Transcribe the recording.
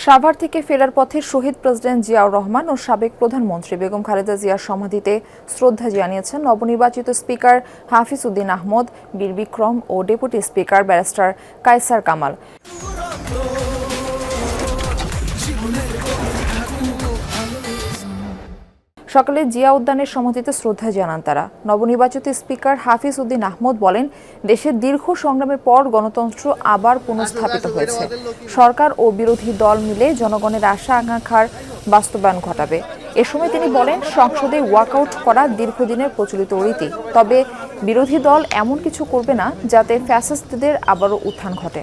সাভার থেকে ফেরার পথে শহীদ প্রেসিডেন্ট জিয়াউর রহমান ও সাবেক প্রধানমন্ত্রী বেগম খালেদা জিয়ার সমাধিতে শ্রদ্ধা জানিয়েছেন নবনির্বাচিত স্পিকার হাফিজ উদ্দিন আহমদ, বীর বিক্রম ও deputy speaker barrister Kaiser Kamal. সকালে জিয়া উদ্যানের সমাধিতে শ্রদ্ধা জানান তারা। নবনির্বাচিত স্পিকার হাফিজ উদ্দিন আহমদ বলেন, দেশের দীর্ঘ সংগ্রামের পর গণতন্ত্র আবার পুনঃস্থাপিত হয়েছে। সরকার ও বিরোধী দল মিলে জনগণের আশা আকাঙ্ক্ষার বাস্তবায়ন ঘটাবে। এ সময় তিনি বলেন, সংসদে ওয়াকআউট করা দীর্ঘদিনের প্রচলিত রীতি, তবে বিরোধী দল এমন কিছু করবে না যাতে ফ্যাসিস্টদের আবারও উত্থান ঘটে।